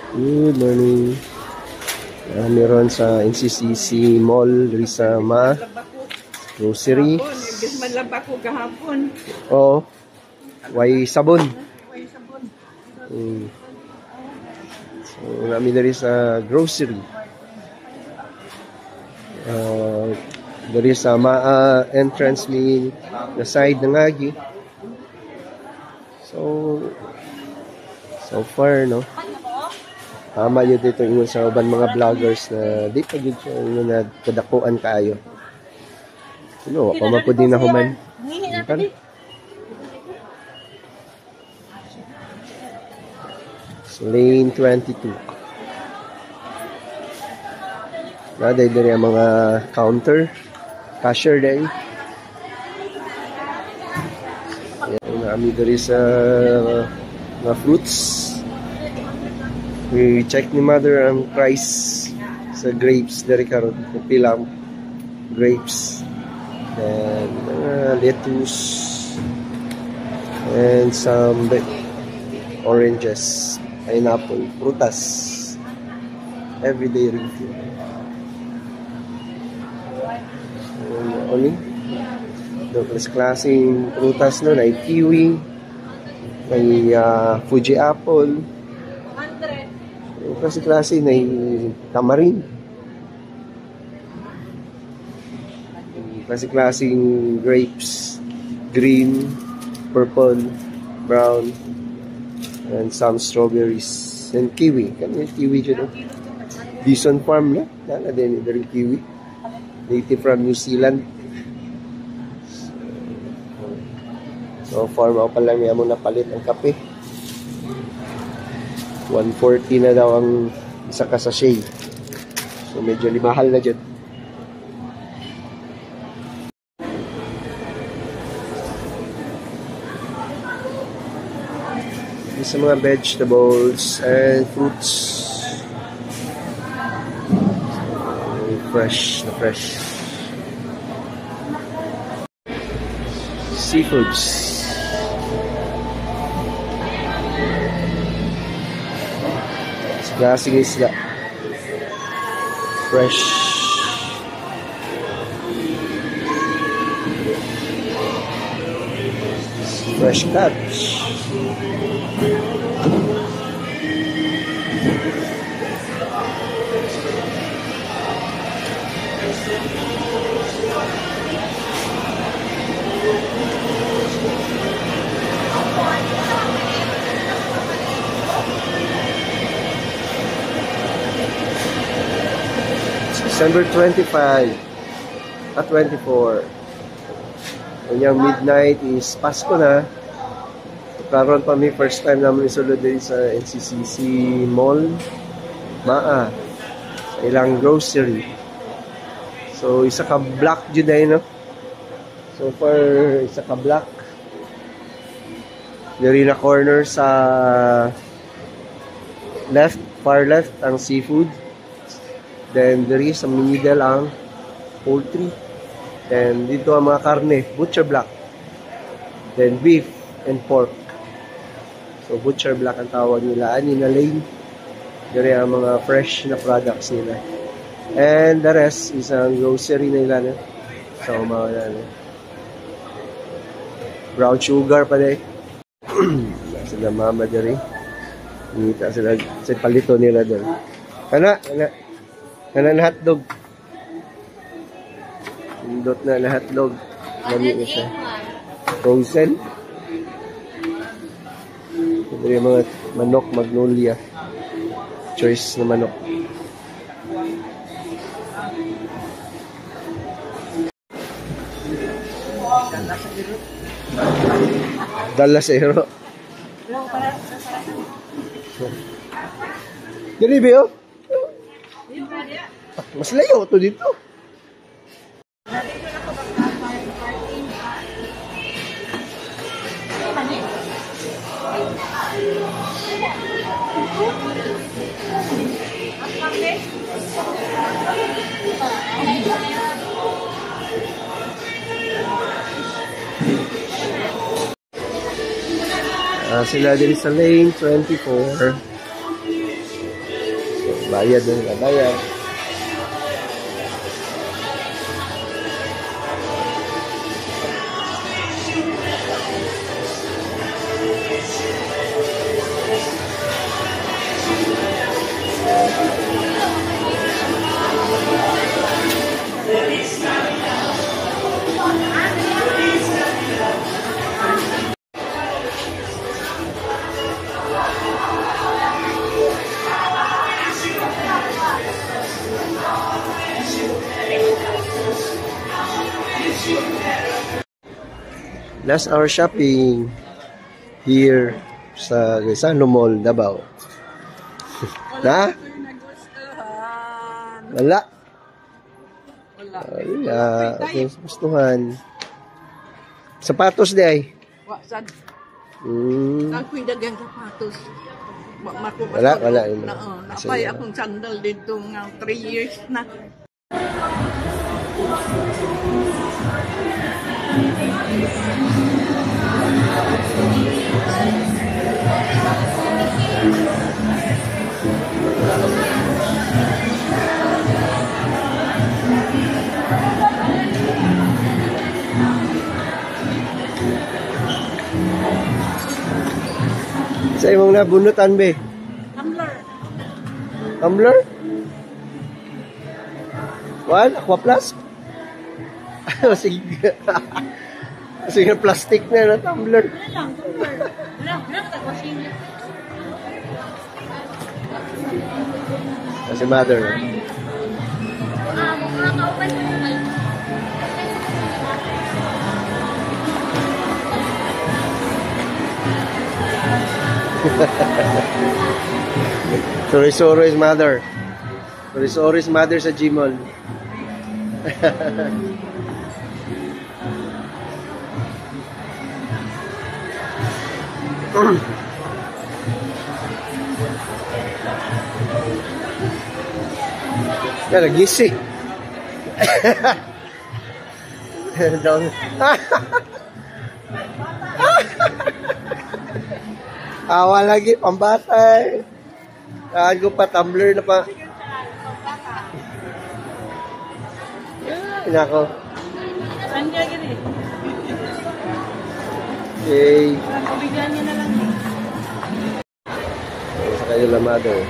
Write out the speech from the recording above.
Good morning. Meron sa NCCC Mall, Rizama Grocery. Malaba ko kahapon. Oh, way sabon. So, namin na rin sa grocery. Dari sa Maa entrance ni na side ng Agi. So far, no? Tama yun dito ingon sa uban mga vloggers na di pa yun siya ingon na kadakuan kaayo. Sino, pamapod din na human. So, lane 22. Naday din ang mga counter. Cashier din. Ayan, namin din sa mga fruits. We check ni mother ang price sa grapes dari karon kung pilang grapes and lettuce and some oranges, pineapple, prutas, everyday review. So, only doon klaseng prutas no, ay kiwi, may Fuji apple, klase na tamarin. Klaseng grapes, green, purple, brown, and some strawberries and kiwi. Kami kiwi dyan. Bison Farm na. Nala din yung kiwi. Native from New Zealand. So far, ako pa lang yung napalit ang kape. 140 na daw ang isa ka sachet. So medyo limahal na dyan. Sa mga vegetables and fruits. Fresh na fresh. Seafoods. Klaseng isda. Fresh. Fresh catch. December 25 at 24. Yung midnight is Pasko na. Karon pa mi first time namin isulod din sa NCCC Mall, Maa, sa ilang grocery. So isa ka black dyan ay, no? So far, isa ka black. Dari na corner sa left, far left ang seafood. Then, there is sa middle ang poultry. Then, dito ang mga karne, butcher block. Then, beef and pork. So, butcher block ang tawag nila. Ani na lane. Dito ang mga fresh na products nila. And the rest is ang grocery nila. No? So, mga brown sugar pa din. Sila mama diri. Nita sila sa palito nila doon. Kana. Kanan hotdog. Pindot na hotdog. Lami na siya. Frozen. Ito yung mga manok Magnolia. Choice na manok. Dala sa hero. Dili ba yun? Mas layo to dito. Sila din sa lane 24. Bayad na nila. Bayad. Last hour shopping here sa Rizano Mall, Davao. Na? Wala. Wala. Gustuhan. Sapatos di ay? Wasad. Hmm. Nagkuy dagang sapatos. Wala. Napay akong sandal dito nga 3 years na. Sa imong nabunutan be? Tumbler. Tumbler? One? Aqua Plus? Sige. Sige, plastic na na tumbler. Wala lang, tumbler. Wala matagwasin. Kasi mother. Sorry is mother. Sorry is mother sa Gmall. Ya, nagisi. Down. Awa lagi, pambatay. Saan ko pa, tumbler na pa. Inako. Anja gini. Okay. Bigyan niya na lang. Sa kayo la mother.